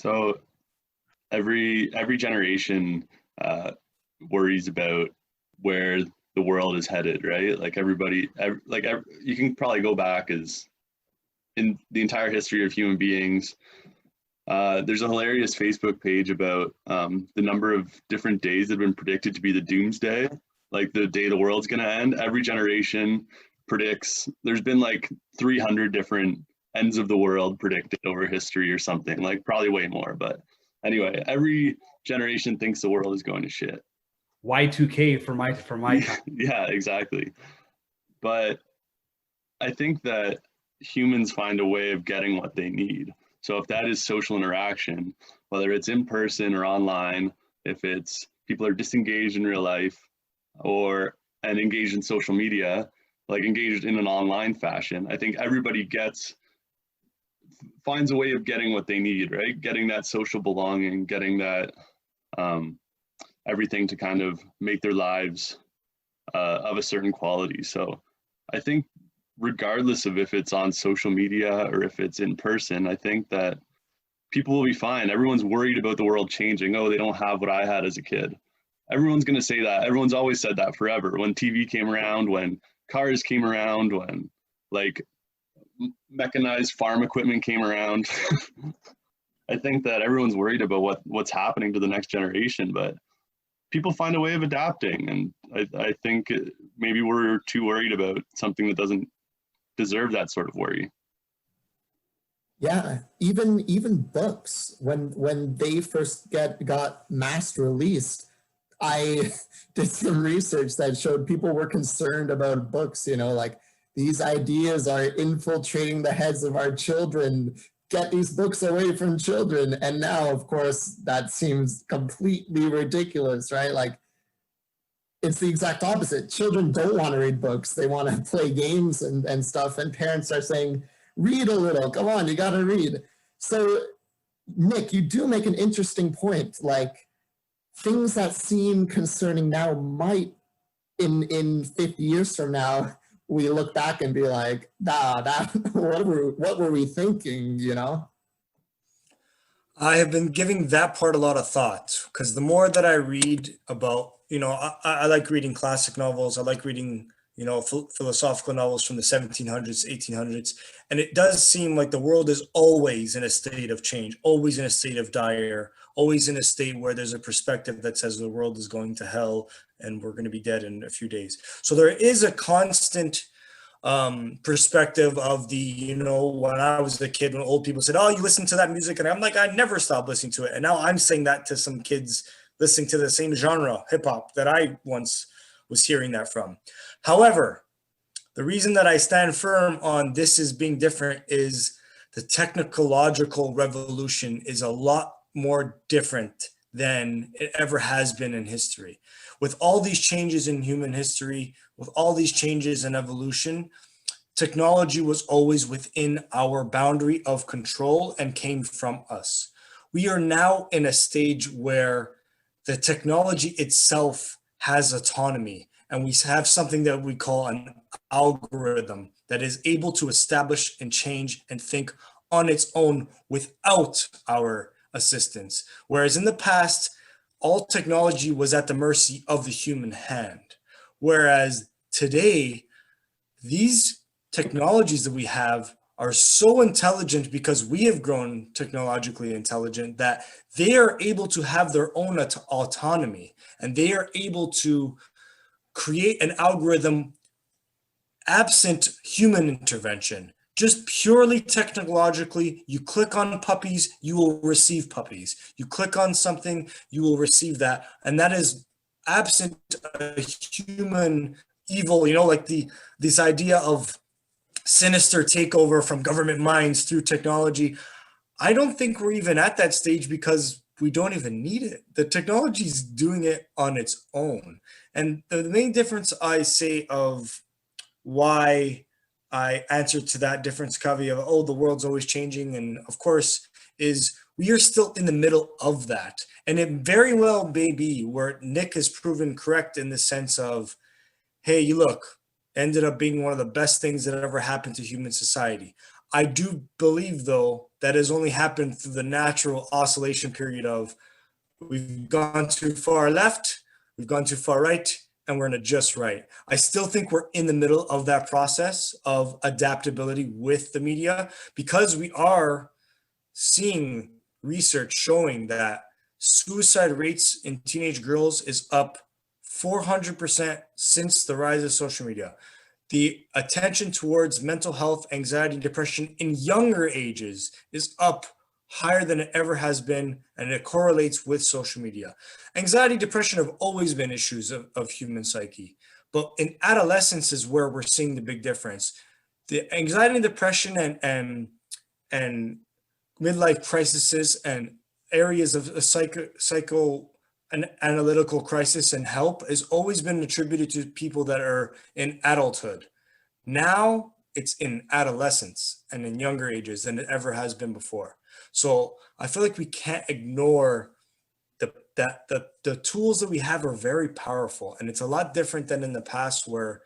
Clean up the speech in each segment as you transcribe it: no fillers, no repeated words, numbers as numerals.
So every generation worries about where the world is headed, right? Like you can probably go back as in the entire history of human beings. There's a hilarious Facebook page about the number of different days that have been predicted to be the doomsday, like the day the world's going to end. Every generation predicts, there's been like 300 different ends of the world predicted over history or something, like probably way more. But anyway, every generation thinks the world is going to shit. Y2K for my time. Yeah, exactly. But I think that humans find a way of getting what they need. So if that is social interaction, whether it's in person or online, if it's people are disengaged in real life and engaged in social media, like engaged in an online fashion, I think everybody finds a way of getting what they need, right? Getting that social belonging, getting that everything to kind of make their lives of a certain quality. So I think regardless of if it's on social media or if it's in person, I think that people will be fine. Everyone's worried about the world changing. Oh, they don't have what I had as a kid. Everyone's going to say that. Everyone's always said that forever. When TV came around, when cars came around, when like mechanized farm equipment came around. I think that everyone's worried about what's happening to the next generation, but people find a way of adapting. And I think maybe we're too worried about something that doesn't deserve that sort of worry. Yeah, even books, when they first got mass released, I did some research that showed people were concerned about books, like these ideas are infiltrating the heads of our children, get these books away from children. And now, of course, that seems completely ridiculous, right? Like, it's the exact opposite. Children don't want to read books. They want to play games and stuff. And parents are saying, read a little, come on, you got to read. So Nick, you do make an interesting point. Like, things that seem concerning now might in 50 years from now, we look back and be like, what were we thinking, I have been giving that part a lot of thought because the more that I read about, I like reading classic novels. I like reading, philosophical novels from the 1700s, 1800s. And it does seem like the world is always in a state of change, always in a state of dire, always in a state where there's a perspective that says the world is going to hell and we're going to be dead in a few days. So there is a constant perspective of when I was a kid, when old people said, oh, you listen to that music. And I'm like, I never stopped listening to it. And now I'm saying that to some kids listening to the same genre, hip hop, that I once was hearing that from. However, the reason that I stand firm on this is being different is the technological revolution is a lot more different than it ever has been in history. With all these changes in human history, with all these changes in evolution, technology was always within our boundary of control and came from us. We are now in a stage where the technology itself has autonomy, and we have something that we call an algorithm that is able to establish and change and think on its own without our assistance. Whereas in the past, all technology was at the mercy of the human hand. Whereas today, these technologies that we have are so intelligent because we have grown technologically intelligent that they are able to have their own autonomy, and they are able to create an algorithm absent human intervention. Just purely technologically, you click on puppies, you will receive puppies. You click on something, you will receive that. And that is absent a human evil, like this idea of sinister takeover from government minds through technology. I don't think we're even at that stage because we don't even need it. The technology is doing it on its own. And the main difference I say of why I answer to that difference caveat of, oh, the world's always changing. And of course, is we are still in the middle of that. And it very well may be where Nick has proven correct in the sense of, hey, you look, ended up being one of the best things that ever happened to human society. I do believe, though, that has only happened through the natural oscillation period of we've gone too far left, we've gone too far right, and we're in a just right. I still think we're in the middle of that process of adaptability with the media, because we are seeing research showing that suicide rates in teenage girls is up 400% since the rise of social media. The attention towards mental health, anxiety, depression in younger ages is up higher than it ever has been, and it correlates with social media. Anxiety, depression have always been issues of human psyche, but in adolescence is where we're seeing the big difference. The anxiety and depression and midlife crises and areas of a psycho an analytical crisis and help has always been attributed to people that are in adulthood. Now it's in adolescence and in younger ages than it ever has been before. So I feel like we can't ignore the tools that we have are very powerful, and it's a lot different than in the past where,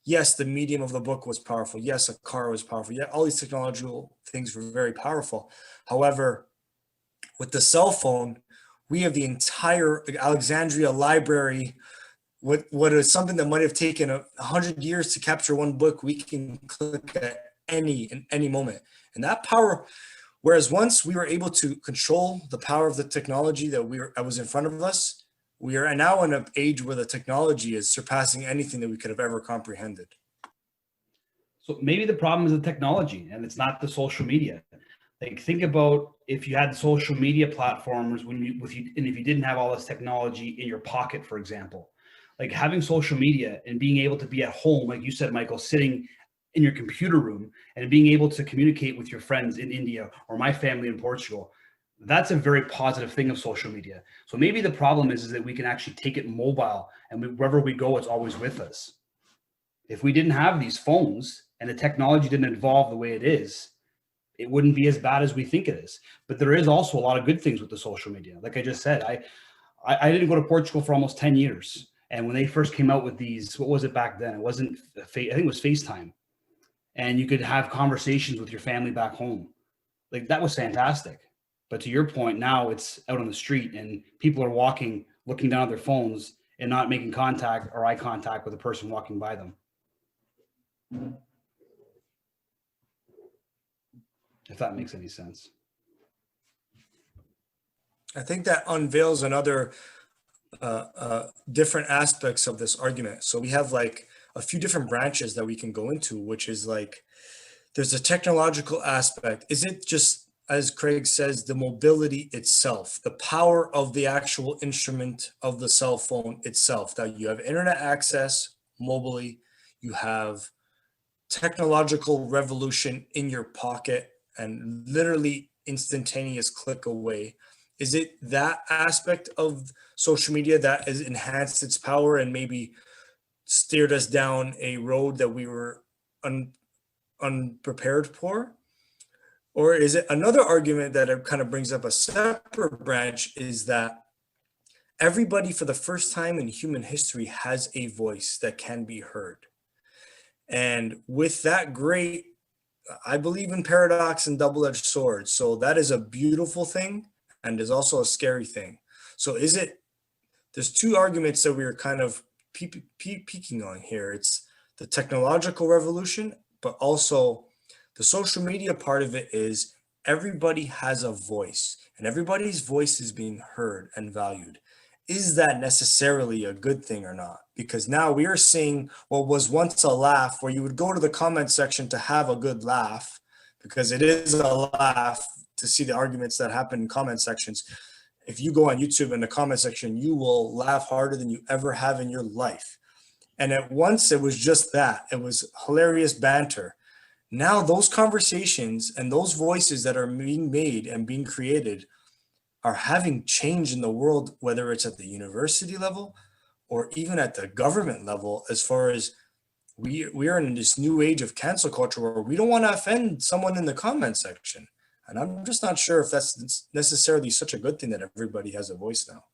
yes, the medium of the book was powerful. Yes, a car was powerful. Yeah, all these technological things were very powerful. However, with the cell phone, we have the entire Alexandria library. What is something that might have taken 100 years to capture one book, we can click at in any moment. And that power, whereas once we were able to control the power of the technology that was in front of us, we are now in an age where the technology is surpassing anything that we could have ever comprehended. So maybe the problem is the technology and it's not the social media. Like, think about if you had social media platforms and if you didn't have all this technology in your pocket, for example, like having social media and being able to be at home, like you said, Michael, sitting in your computer room and being able to communicate with your friends in India or my family in Portugal, that's a very positive thing of social media. So maybe the problem is that we can actually take it mobile, and wherever we go, it's always with us. If we didn't have these phones and the technology didn't evolve the way it is, it wouldn't be as bad as we think it is. But there is also a lot of good things with the social media. Like I just said, I didn't go to Portugal for almost 10 years. And when they first came out with these, what was it back then? It wasn't, I think it was FaceTime. And you could have conversations with your family back home. Like, that was fantastic. But to your point, now it's out on the street and people are walking, looking down at their phones and not making contact or eye contact with the person walking by them. If that makes any sense. I think that unveils another different aspects of this argument. So we have like a few different branches that we can go into, which is like, there's a technological aspect. Is it just, as Craig says, the mobility itself, the power of the actual instrument of the cell phone itself, that you have internet access mobily, you have technological revolution in your pocket and literally instantaneous click away. Is it that aspect of social media that has enhanced its power and maybe steered us down a road that we were unprepared for? Or is it another argument that kind of brings up a separate branch, is that everybody for the first time in human history has a voice that can be heard. And with that great, I believe in paradox and double-edged swords. So that is a beautiful thing and is also a scary thing. So there's two arguments that we are kind of peeking on here. It's the technological revolution, but also the social media part of it is everybody has a voice and everybody's voice is being heard and valued. Is that necessarily a good thing or not? Because now we are seeing what was once a laugh, where you would go to the comment section to have a good laugh, because it is a laugh to see the arguments that happen in comment sections. If you go on YouTube in the comment section, you will laugh harder than you ever have in your life. And at once it was just that. It was hilarious banter. Now those conversations and those voices that are being made and being created are having change in the world, whether it's at the university level or even at the government level, as far as we are in this new age of cancel culture where we don't want to offend someone in the comment section. And I'm just not sure if that's necessarily such a good thing that everybody has a voice now.